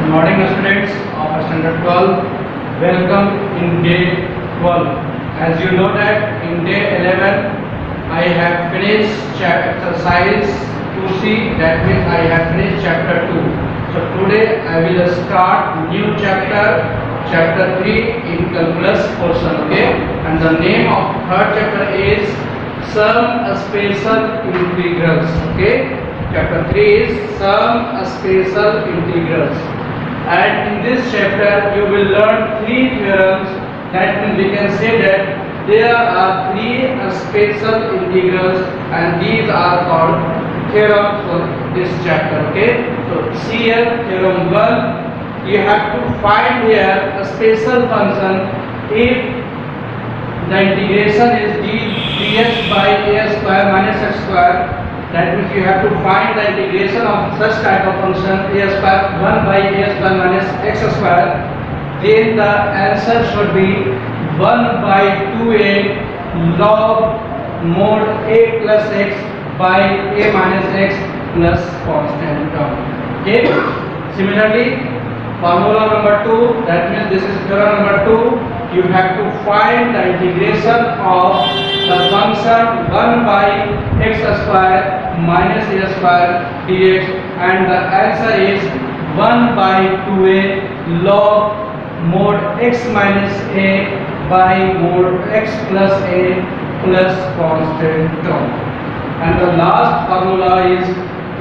Morning students of standard 12. Welcome in day 12. As you know that in day 11 I have finished exercise 2C, that means I have finished chapter 2. So today I will start new chapter 3 in calculus portion, okay? And the name of third chapter is sum special integrals, okay? Chapter 3 is sum special integrals. And in this chapter you will learn three theorems. That means we can say that there are three special integrals and these are called theorems for this chapter, okay? So see here, theorem 1, you have to find here a special function if the integration is dx by a square minus x square. That means you have to find the integration of such type of function a square 1 by a square minus x square. Then the answer should be 1 by 2a log mod a plus x by a minus x plus constant term. Okay. Similarly, formula number 2, that means this is theorem number 2. You have to find the integration of the function 1 by x square minus a square dx, and the answer is 1 by 2a log mod x minus a by mod x plus a plus constant term. And the last formula is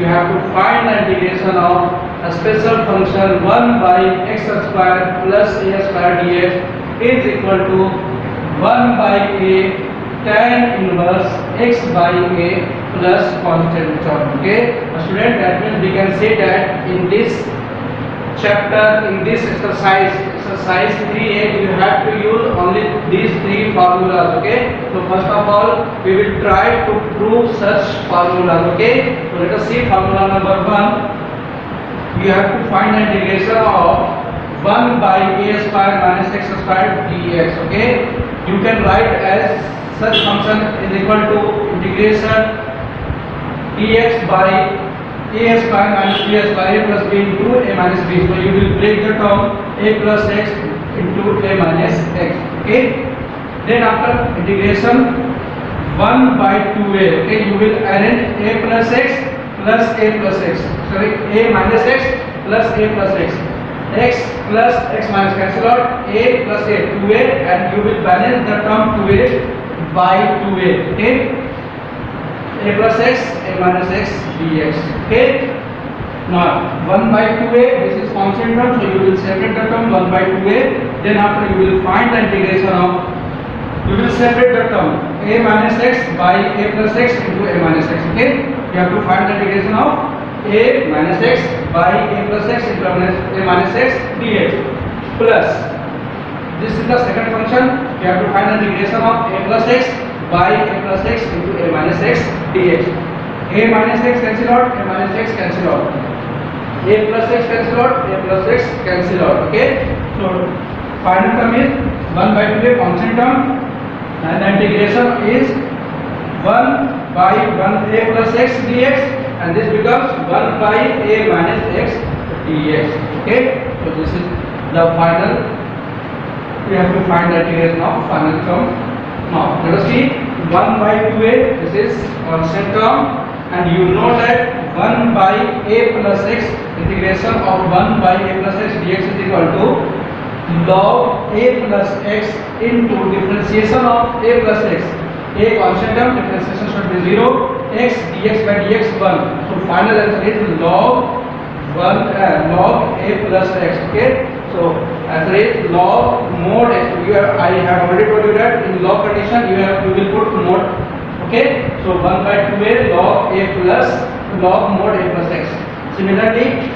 you have to find the integration of a special function 1 by x square plus a square dx is equal to 1 by a tan inverse x by a plus constant term. Okay, student, that means we can say that in this chapter, in this exercise 3a, you have to use only these three formulas. Okay, so first of all we will try to prove such formulas. Okay, so let us see formula number 1. You have to find the integration of 1 by a square minus x square dx. Okay, you can write as such function is equal to integration dx by a square minus b square a plus b into a minus b. So you will break the term a plus x into a minus x. Okay, then after integration 1 by 2a, okay, you will arrange a plus x plus a plus x, sorry, a minus x plus a plus x plus x minus cancel out, a plus a 2a, and you will balance the term 2a by 2a. Okay, a plus x, a minus x dx. Okay, now 1 by 2a, this is constant term, so you will separate the term 1 by 2a. Then after you will find the integration of, you will separate the term a minus x by a plus x into a minus x. Okay, you have to find the integration of a minus x by a plus x into a minus x dx plus, this is the second function, you have to find the integration of a plus x by a plus x into a minus x dx. A minus x cancel out, a minus x cancel out, a plus x cancel out, a plus x cancel out. Okay, so final term is 1 by 2a constant term, and the integration is 1 by 1a plus x dx, and this becomes 1 by a minus x dx. Okay, so this is the final, we have to find the integration of final term. Now let us see 1 by 2a, this is constant term, and you know that 1 by a plus x, integration of 1 by a plus x dx is equal to log a plus x into differentiation of a plus x. A constant term, differentiation should be 0, x dx by dx 1. So final answer is log 1 log a plus x. Okay, so answer is log mod x. I have already told you that in log condition you will put mod. Okay, so 1 by 2a log a plus log mod a plus x. Similarly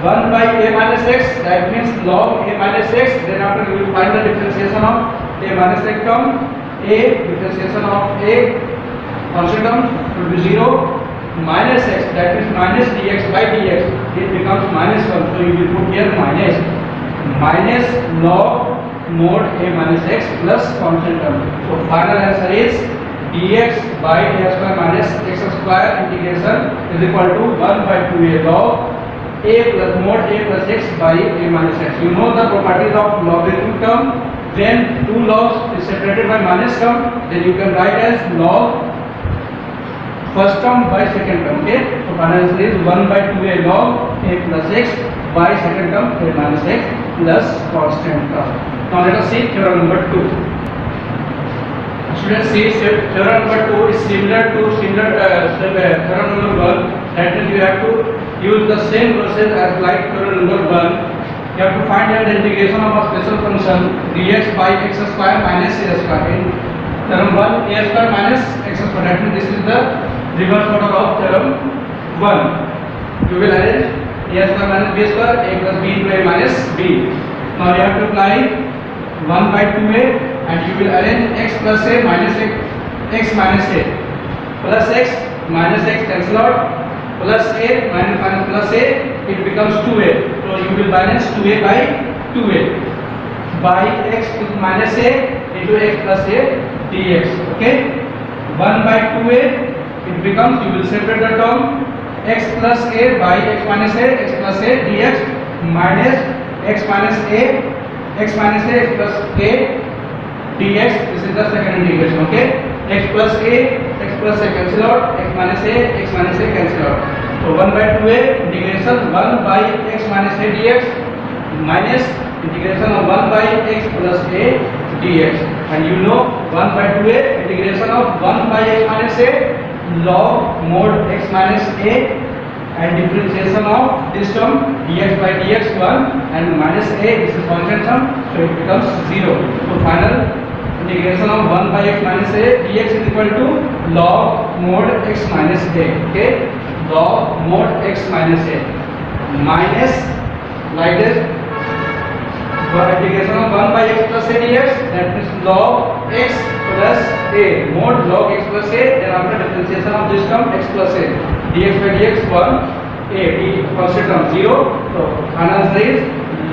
1 by a minus x, that means log a minus x. Then after you will find the differentiation of a minus x term. A differentiation of a constant term will be 0 minus x, that means minus dx by dx, it becomes minus 1. So you will put here minus log mod a minus x plus constant term. So final answer is dx by a square minus x square integration is equal to 1 by 2a log a plus mod a plus x by a minus x. You know the properties of logarithm term. When two logs is separated by minus term, then you can write as log first term by second term. Okay, so final answer is 1 by 2a log a plus x by second term a minus x plus constant term. Now let us see theorem number 2. Students, see theorem number 2 is similar to theorem number 1. That means you have to use the same process as like theorem number 1. You have to find the integration of a special function dx by x square minus a square. In theorem 1, a square minus x square. That means this is the reverse order of theorem 1. You will arrange a square minus b square, a plus b into a minus b. Now you have to apply 1 by 2a and you will arrange x plus a minus x minus a plus x minus x cancel out plus a minus plus a, it becomes 2a. So you will balance 2a by 2a by x minus a into x plus a dx. Okay, 1 by 2a, it becomes, you will separate the term x plus a by x minus a, x plus a dx minus x minus a, x minus a, x plus a dx. This is the second integration. Okay, x plus a cancel out, x minus a cancel out. So 1 by 2a integration 1 by x minus a dx minus integration of 1 by x plus a dx. And you know 1 by 2a integration of 1 by x minus a log mod x minus a and differentiation of this term dx by dx 1 and minus a, this is constant term, so it becomes 0. So final integration of 1 by x minus a dx is equal to log mod x minus a. Okay, log mod x minus a minus like this integration of 1 by x plus a dx, that means log x plus a mod log x plus a, then after differentiation of this term x plus a dx by dx 1 a d constant term 0. So final answer is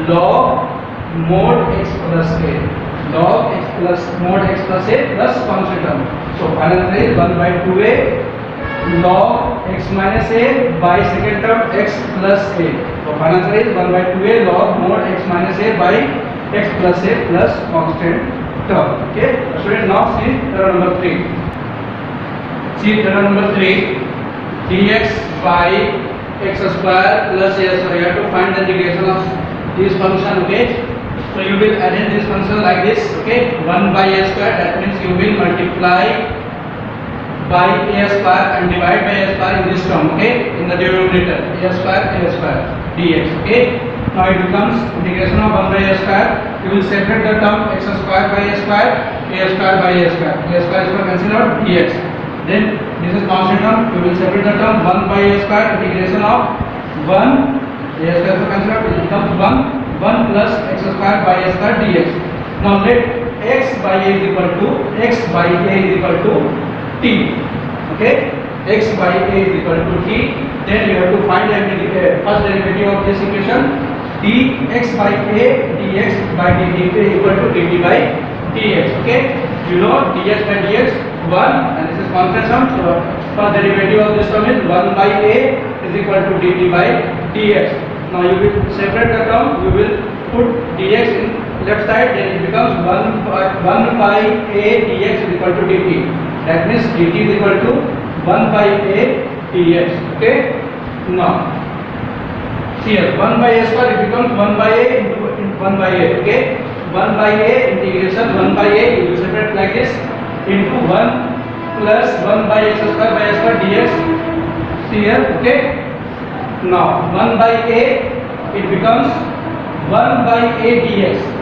log mod x plus a, log x plus mod x plus a plus constant term. So final answer is 1 by 2a log x minus a by second term x plus a. So final answer is 1 by 2a log mod x minus a by x plus a plus constant term. Okay, student, now see theorem number 3. See theorem number 3, dx by x square plus a square. You have to find the integration of this function. Okay, so you will arrange this function like this. Okay, 1 by a square, that means you will multiply by a square and divide by a square in this term. Okay, in the denominator a square dx. Okay, now it becomes integration of 1 by a square. You will separate the term x square by a square by a square is cancel out dx. Then this is constant term, you will separate the term 1 by a square integration of 1 a square is cancel out, it becomes 1 plus x square by a square dx. Now let x by a is equal to t. Okay, x by a is equal to t. Then you have to find the first derivative of this equation, dx by a dx by dt is equal to dt by dx. Okay, you know dx by dx 1 and this is constant term. So first derivative of this term is 1 by a is equal to dt by dx. Now you will separate the term, you will put dx in left side, then it becomes 1 by a dx is equal to dt. That means dt is equal to 1 by a dx. Okay, now see here 1 by a square, it becomes 1 by a into 1 by a. Okay, 1 by a integration 1 by a, you will separate like this into 1 plus 1 by x square by a square dx. See here. Okay, now 1 by a, it becomes 1 by a dx.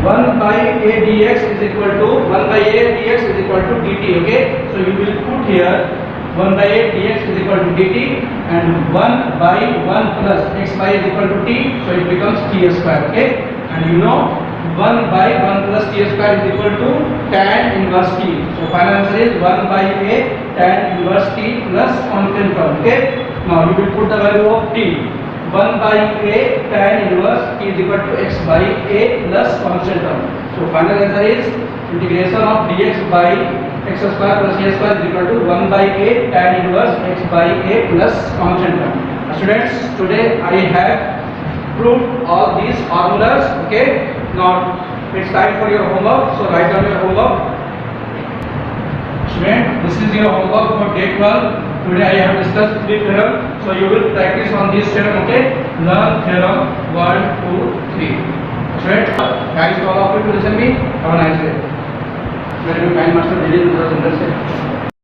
1 by a dx is equal to 1 by a dx is equal to dt. Okay, so you will put here 1 by a dx is equal to dt and 1 by 1 plus x by is equal to t, so it becomes t square. Okay, and you know 1 by 1 plus t square is equal to tan inverse t. So final answer is 1 by a tan inverse t plus constant term. Okay, now you will put the value of t. 1 by a tan inverse t is equal to x by a plus constant term. So final answer is integration of dx by x square plus a square is equal to 1 by a tan inverse x by a plus constant term. Students, today I have proved all these formulas. Okay, now it's time for your homework, so write down your homework. Student, this is your homework for day 12. Today I have discussed 3 theorem, so you will practice on this theorem. Okay, learn theorem 1, 2, 3. Student, thanks to all of you to listen me. Have a nice day. Very good, kind master.